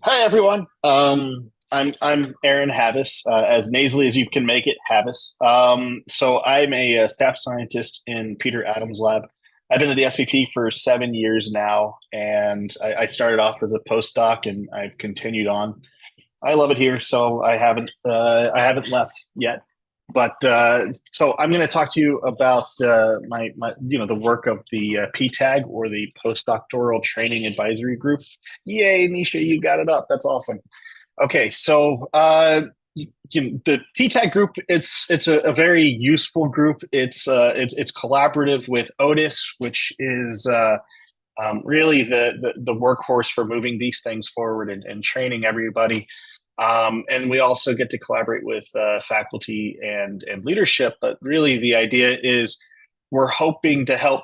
Hi everyone. I'm Aaron Havis, as nasally as you can make it, Havis. So I'm a staff scientist in Peter Adams' lab. I've been at the SVP for 7 years now, and I started off as a postdoc, and I've continued on. I love it here, so I haven't left yet. But so I'm going to talk to you about my the work of the PTAG, or the Postdoctoral Training Advisory Group. Yay, Nisha, you got it up. That's awesome. Okay, so the PTAG group, it's a very useful group. It's collaborative with Otis, which is really the workhorse for moving these things forward and training everybody. And we also get to collaborate with faculty and leadership. But really, the idea is we're hoping to help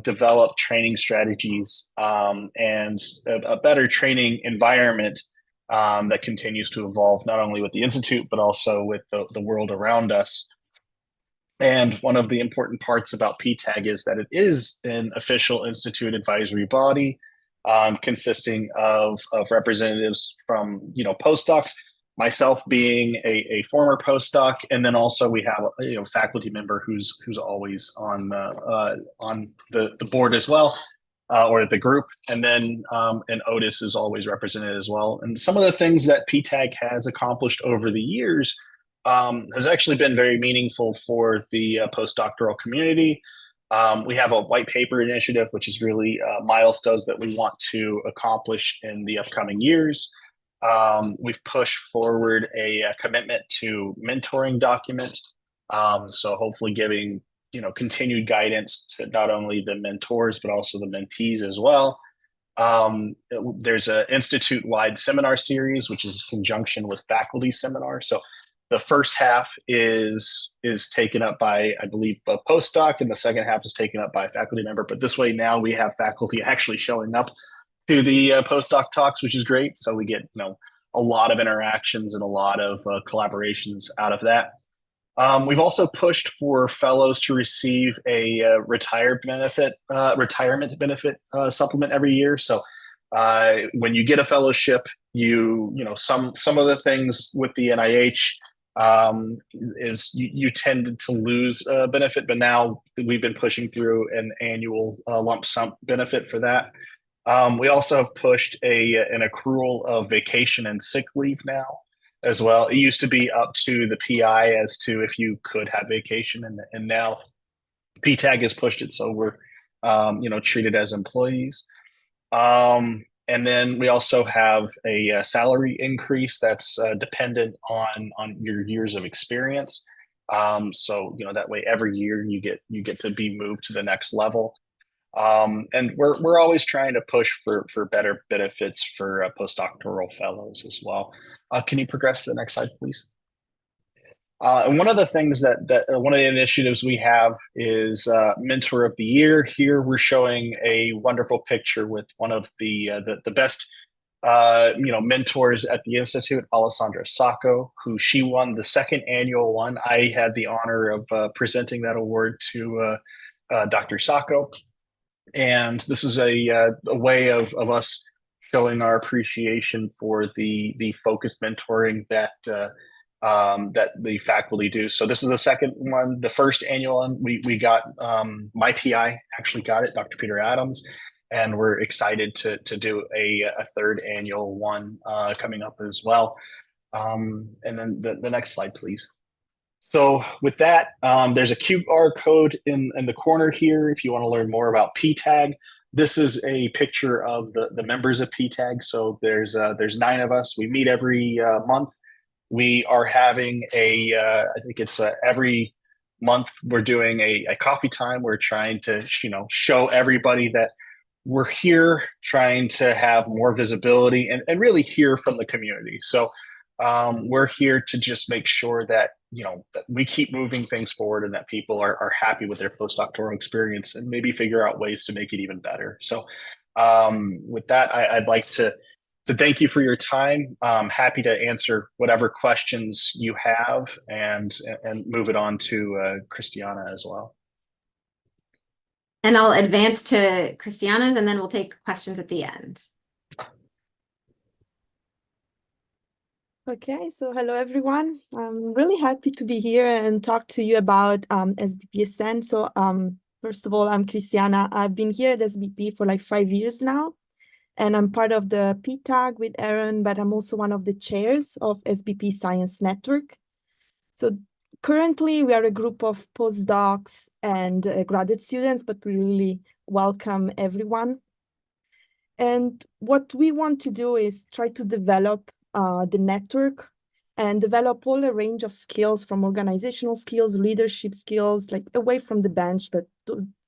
develop training strategies and a better training environment that continues to evolve, not only with the institute but also with the world around us. And one of the important parts about PTAG is that it is an official institute advisory body, consisting of representatives from postdocs, myself being a former postdoc, and then also we have a faculty member who's always on the board as well, or the group, and then and Otis is always represented as well. And some of the things that PTAG has accomplished over the years has actually been very meaningful for the postdoctoral community. We have a white paper initiative, which is really milestones that we want to accomplish in the upcoming years. We've pushed forward a commitment to mentoring document, so hopefully giving continued guidance to not only the mentors but also the mentees as well. There's an institute-wide seminar series, which is in conjunction with faculty seminars. So the first half is taken up by, I believe, a postdoc, and the second half is taken up by a faculty member. But this way, now we have faculty actually showing up to the postdoc talks, which is great. So we get a lot of interactions and a lot of collaborations out of that. We've also pushed for fellows to receive a retirement benefit supplement every year. So when you get a fellowship, some of the things with the NIH is you tend to lose benefit, but now we've been pushing through an annual lump sum benefit for that. We also have pushed an accrual of vacation and sick leave now as well. It used to be up to the PI as to if you could have vacation, and now PTAG has pushed it so we're treated as employees. And then we also have a salary increase that's dependent on your years of experience. So that way every year you get to be moved to the next level. And we're always trying to push for better benefits for postdoctoral fellows as well. Can you progress to the next slide, please? And one of the things that one of the initiatives we have is Mentor of the Year. Here we're showing a wonderful picture with one of the best mentors at the Institute, Alessandra Sacco, who she won the second annual one. I had the honor of presenting that award to Dr. Sacco. And this is a way of us showing our appreciation for the focused mentoring that the faculty do. So this is the second one. The first annual one, we got my PI actually got it, Dr. Peter Adams, and we're excited to do a third annual one coming up as well. And then the next slide, please. So with that, there's a QR code in the corner here if you want to learn more about PTAG. This is a picture of the members of PTAG. So there's 9 of us. We meet every month. We are having I think it's every month we're doing a coffee time. We're trying to show everybody that we're here, trying to have more visibility and really hear from the community. So we're here to just make sure that that we keep moving things forward and that people are happy with their postdoctoral experience and maybe figure out ways to make it even better. So with that, I'd like to thank you for your time. I'm happy to answer whatever questions you have and move it on to Christiana as well. And I'll advance to Christiana's and then we'll take questions at the end. Okay, so hello everyone. I'm really happy to be here and talk to you about SBPSN. So first of all, I'm Cristiana. I've been here at SBP for like 5 years now, and I'm part of the PTAG with Aaron, but I'm also one of the chairs of SBP Science Network. So currently we are a group of postdocs and graduate students, but we really welcome everyone. And what we want to do is try to develop the network and develop all a range of skills, from organizational skills, leadership skills, like away from the bench, but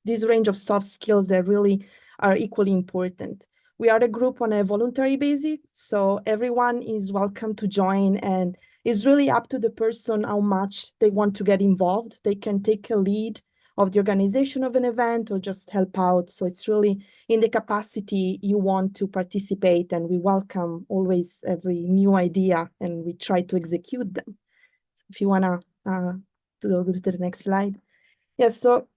this range of soft skills that really are equally important. We are a group on a voluntary basis, so everyone is welcome to join, and it's really up to the person how much they want to get involved. They can take a lead of the organization of an event or just help out. So it's really in the capacity you want to participate, and we welcome always every new idea and we try to execute them. So if you wanna to go to the next slide. Yes, so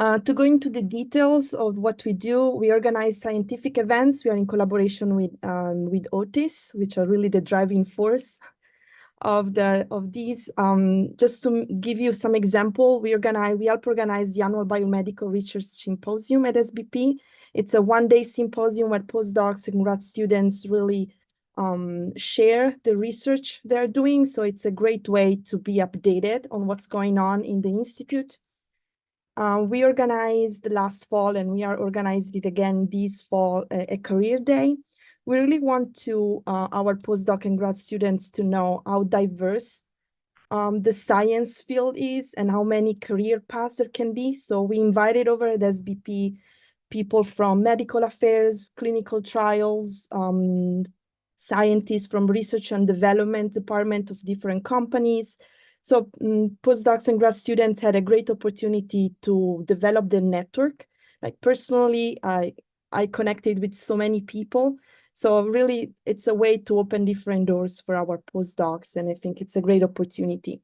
to go into the details of what we do, we organize scientific events. We are in collaboration with Otis, which are really the driving force of these. Just to give you some example, we help organize the annual Biomedical Research Symposium at SBP. It's a one-day symposium where postdocs and grad students really share the research they're doing. So it's a great way to be updated on what's going on in the institute. We organized last fall, and we are organizing it again this fall, a career day. We really want to our postdoc and grad students to know how diverse the science field is and how many career paths there can be. So we invited over at SBP people from medical affairs, clinical trials, scientists from research and development department of different companies. So postdocs and grad students had a great opportunity to develop their network. Like personally, I connected with so many people. So really, it's a way to open different doors for our postdocs, and I think it's a great opportunity.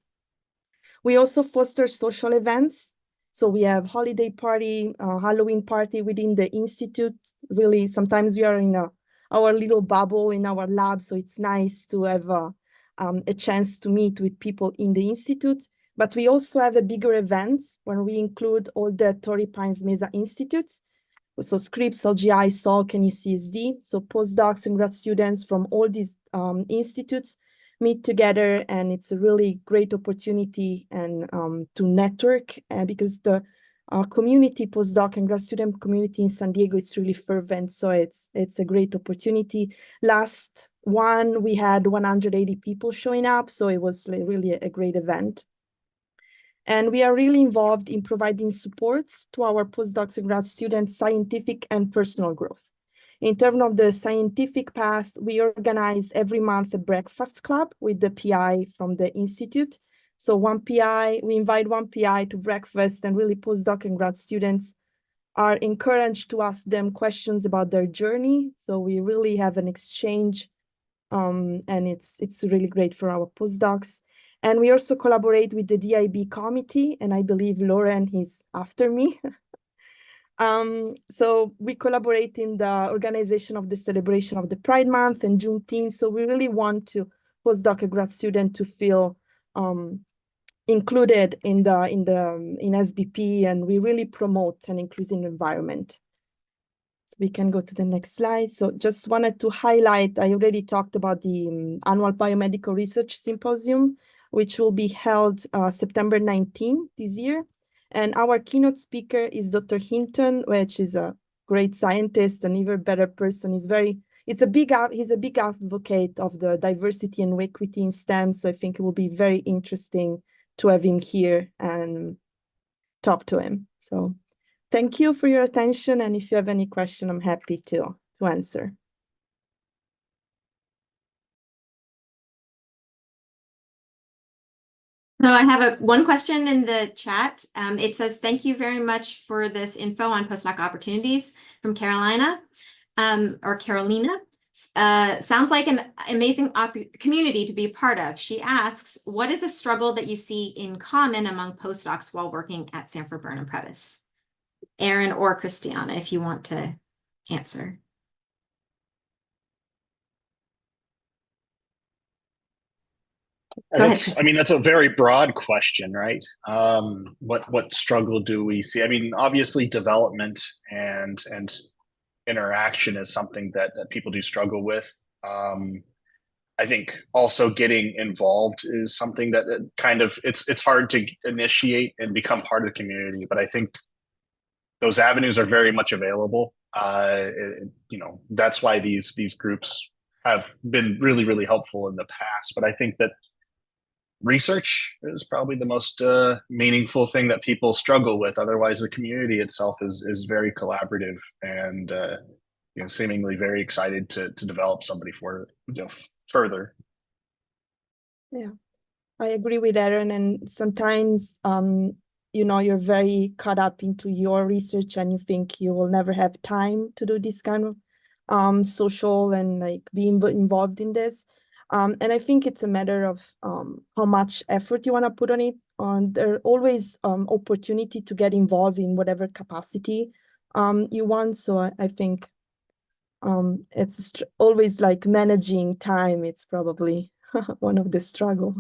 We also foster social events. So we have holiday party, Halloween party within the institute. Really, sometimes we are in our little bubble in our lab, so it's nice to have a chance to meet with people in the institute. But we also have a bigger events where we include all the Torrey Pines Mesa Institutes. So Scripps, LGI, Salk, and UCSD. So postdocs and grad students from all these institutes meet together, and it's a really great opportunity and to network, because the community, postdoc and grad student community in San Diego, it's really fervent. So it's a great opportunity. Last one, we had 180 people showing up, so it was really a great event. And we are really involved in providing supports to our postdocs and grad students' scientific and personal growth. In terms of the scientific path, we organize every month a breakfast club with the PI from the institute. So we invite one PI to breakfast, and really postdoc and grad students are encouraged to ask them questions about their journey. So we really have an exchange, and it's really great for our postdocs. And we also collaborate with the DIB committee, and I believe Lauren is after me. So we collaborate in the organization of the celebration of the Pride Month and Juneteenth. So we really want to postdoc and grad student to feel included in SBP, and we really promote an inclusive environment. So we can go to the next slide. So just wanted to highlight, I already talked about the annual Biomedical Research Symposium, which will be held September 19 this year. And our keynote speaker is Dr. Hinton, which is a great scientist, an even better person. He's a big advocate of the diversity and equity in STEM. So I think it will be very interesting to have him here and talk to him. So thank you for your attention. And if you have any question, I'm happy to answer. So I have one question in the chat. It says, thank you very much for this info on postdoc opportunities from Carolina, or Carolina. Sounds like an amazing community to be a part of. She asks, what is a struggle that you see in common among postdocs while working at Sanford Burnham Prebys? Aaron or Christiana, if you want to answer. Go ahead, That's, Chris. I mean, that's a very broad question, right? What struggle do we see? I mean, obviously, development and interaction is something that people do struggle with. I think also getting involved is something that kind of it's hard to initiate and become part of the community, but I think those avenues are very much available. That's why these groups have been really helpful in the past. But I think that research is probably the most meaningful thing that people struggle with. Otherwise, the community itself is very collaborative and seemingly very excited to develop somebody for further. Yeah, I agree with Aaron. And sometimes, you're very caught up into your research and you think you will never have time to do this kind of social and like being involved in this. And I think it's a matter of how much effort you want to put on it. There are always opportunity to get involved in whatever capacity you want. So I think it's always like managing time. It's probably one of the struggle.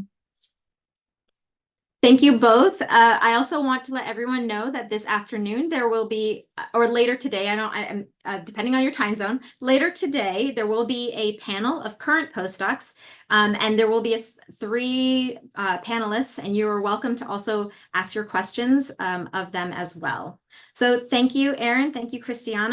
Thank you both. I also want to let everyone know that this afternoon there will be, or later today, depending on your time zone, later today there will be a panel of current postdocs, and there will be three panelists, and you are welcome to also ask your questions of them as well. So thank you, Aaron. Thank you, Christiana.